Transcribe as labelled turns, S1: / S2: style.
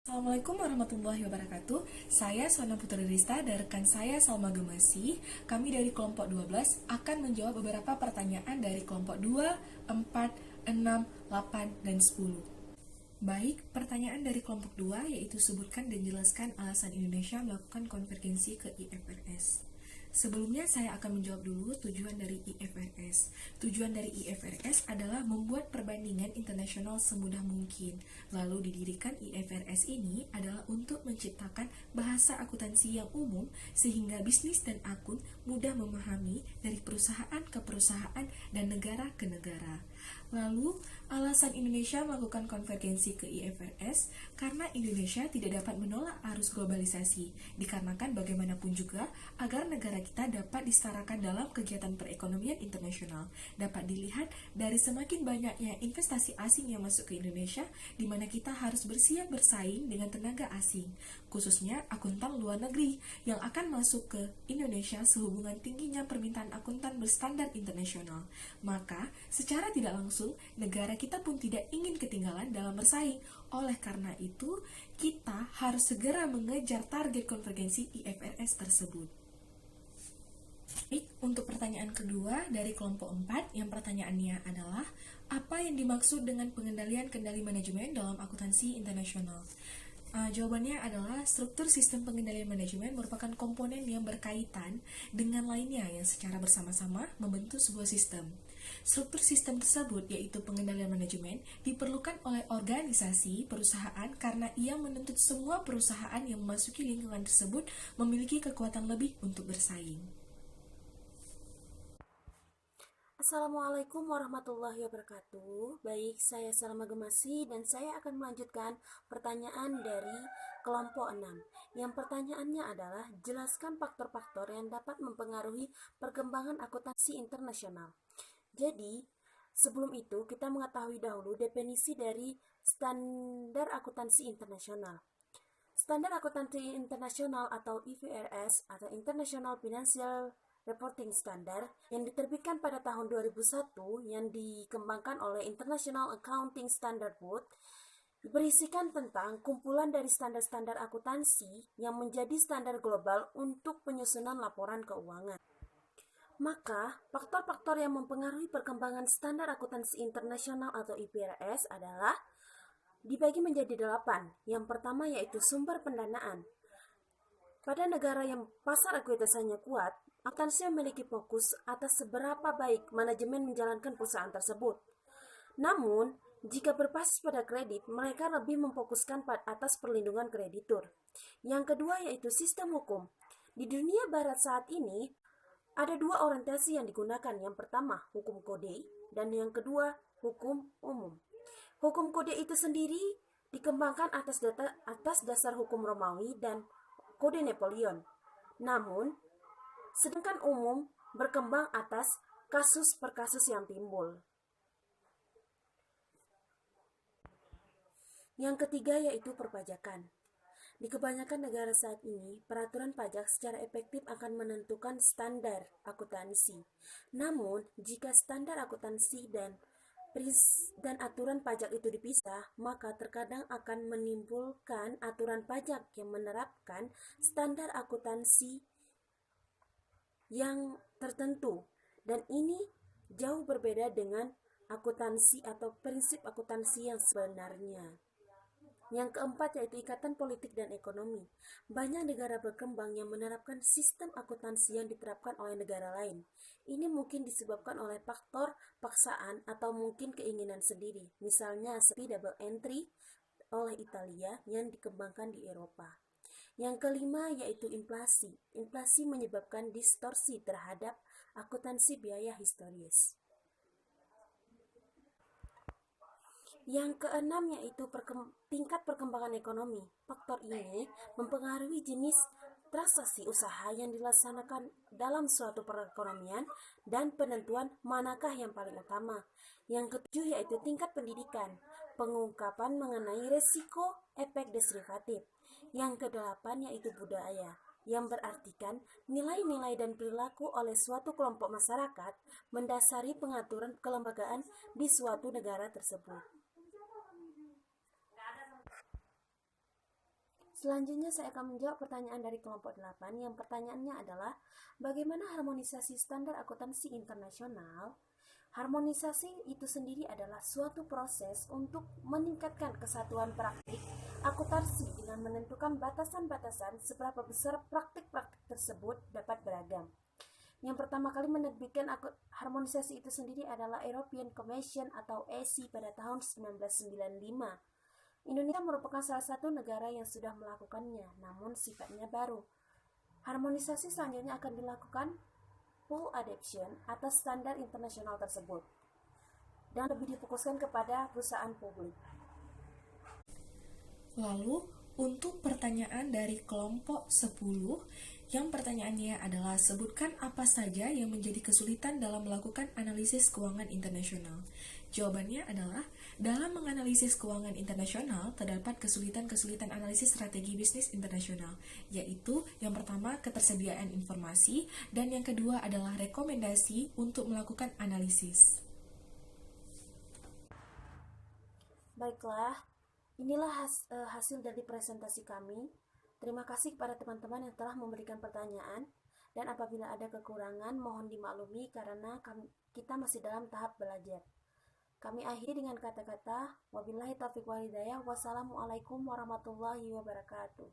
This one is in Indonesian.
S1: Assalamualaikum warahmatullahi wabarakatuh. Saya Sona Putri Rista dan rekan saya Salma Gemasi. Kami dari kelompok 12 akan menjawab beberapa pertanyaan dari kelompok 2, 4, 6, 8, dan 10. Baik, pertanyaan dari kelompok 2 yaitu sebutkan dan jelaskan alasan Indonesia melakukan konvergensi ke IFRS. Sebelumnya saya akan menjawab dulu tujuan dari IFRS. Tujuan dari IFRS adalah membuat perbandingan internasional semudah mungkin. Lalu didirikan IFRS ini adalah untuk menciptakan bahasa akuntansi yang umum sehingga bisnis dan akun mudah memahami dari perusahaan ke perusahaan dan negara ke negara. Lalu, alasan Indonesia melakukan konvergensi ke IFRS karena Indonesia tidak dapat menolak arus globalisasi, dikarenakan bagaimanapun juga agar negara kita dapat disetarakan dalam kegiatan perekonomian internasional. Dapat dilihat dari semakin banyaknya investasi asing yang masuk ke Indonesia, di mana kita harus bersiap bersaing dengan tenaga asing, khususnya akuntan luar negeri yang akan masuk ke Indonesia sehubungan tingginya permintaan akuntan berstandar internasional. Maka, secara tidak langsung, negara kita pun tidak ingin ketinggalan dalam bersaing. Oleh karena itu, kita harus segera mengejar target konvergensi IFRS tersebut. Baik, untuk pertanyaan kedua dari kelompok 4, yang pertanyaannya adalah, apa yang dimaksud dengan pengendalian kendali manajemen dalam akuntansi internasional? Jawabannya adalah struktur sistem pengendalian manajemen merupakan komponen yang berkaitan dengan lainnya yang secara bersama-sama membentuk sebuah sistem. Struktur sistem tersebut, yaitu pengendalian manajemen, diperlukan oleh organisasi perusahaan karena ia menuntut semua perusahaan yang memasuki lingkungan tersebut memiliki kekuatan lebih untuk bersaing.
S2: Assalamualaikum warahmatullahi wabarakatuh. Baik, saya Salma Gemasi dan saya akan melanjutkan pertanyaan dari kelompok 6. Yang pertanyaannya adalah, jelaskan faktor-faktor yang dapat mempengaruhi perkembangan akuntansi internasional. Jadi, sebelum itu kita mengetahui dahulu definisi dari standar akuntansi internasional. Standar akuntansi internasional atau IFRS atau International Financial Reporting Standard yang diterbitkan pada tahun 2001 yang dikembangkan oleh International Accounting Standard Board berisikan tentang kumpulan dari standar-standar akuntansi yang menjadi standar global untuk penyusunan laporan keuangan. Maka, faktor-faktor yang mempengaruhi perkembangan standar akuntansi internasional atau IFRS adalah dibagi menjadi 8. Yang pertama yaitu sumber pendanaan. Pada negara yang pasar ekuitasnya kuat, akuntansi memiliki fokus atas seberapa baik manajemen menjalankan perusahaan tersebut. Namun, jika berbasis pada kredit, mereka lebih memfokuskan atas perlindungan kreditur. Yang kedua yaitu sistem hukum. Di dunia barat saat ini, ada dua orientasi yang digunakan. Yang pertama, hukum kode, dan yang kedua, hukum umum. Hukum kode itu sendiri dikembangkan atas dasar hukum Romawi dan kode Napoleon. Namun, sedangkan umum berkembang atas kasus per kasus yang timbul. Yang ketiga yaitu perpajakan. Di kebanyakan negara saat ini, peraturan pajak secara efektif akan menentukan standar akuntansi. Namun, jika standar akuntansi dan aturan pajak itu dipisah, maka terkadang akan menimbulkan aturan pajak yang menerapkan standar akuntansi yang tertentu, dan ini jauh berbeda dengan akuntansi atau prinsip akuntansi yang sebenarnya. Yang keempat yaitu ikatan politik dan ekonomi. Banyak negara berkembang yang menerapkan sistem akuntansi yang diterapkan oleh negara lain. Ini mungkin disebabkan oleh faktor paksaan atau mungkin keinginan sendiri. Misalnya seperti double entry oleh Italia yang dikembangkan di Eropa. Yang kelima yaitu inflasi. Inflasi menyebabkan distorsi terhadap akuntansi biaya historis. Yang keenam yaitu tingkat perkembangan ekonomi. Faktor ini mempengaruhi jenis transaksi usaha yang dilaksanakan dalam suatu perekonomian dan penentuan manakah yang paling utama. Yang ketujuh yaitu tingkat pendidikan, pengungkapan mengenai resiko efek derivatif. Yang kedelapan yaitu budaya, yang berartikan nilai-nilai dan perilaku oleh suatu kelompok masyarakat mendasari pengaturan kelembagaan di suatu negara tersebut. Selanjutnya saya akan menjawab pertanyaan dari kelompok 8 yang pertanyaannya adalah bagaimana harmonisasi standar akuntansi internasional? Harmonisasi itu sendiri adalah suatu proses untuk meningkatkan kesatuan praktik akuntansi dengan menentukan batasan-batasan seberapa besar praktik-praktik tersebut dapat beragam. Yang pertama kali menerbitkan harmonisasi itu sendiri adalah European Commission atau EC pada tahun 1995. Indonesia merupakan salah satu negara yang sudah melakukannya, namun sifatnya baru. Harmonisasi selanjutnya akan dilakukan full adoption atas standar internasional tersebut dan lebih difokuskan kepada perusahaan publik.
S1: Lalu, untuk pertanyaan dari kelompok 10, yang pertanyaannya adalah sebutkan apa saja yang menjadi kesulitan dalam melakukan analisis keuangan internasional. Jawabannya adalah, dalam menganalisis keuangan internasional, terdapat kesulitan-kesulitan analisis strategi bisnis internasional, yaitu yang pertama ketersediaan informasi, dan yang kedua adalah rekomendasi untuk melakukan analisis.
S2: Baiklah, inilah hasil dari presentasi kami. Terima kasih kepada teman-teman yang telah memberikan pertanyaan, dan apabila ada kekurangan mohon dimaklumi karena kita masih dalam tahap belajar. Kami akhiri dengan kata-kata wabillahi taufiq wal hidayah. Wassalamualaikum warahmatullahi wabarakatuh.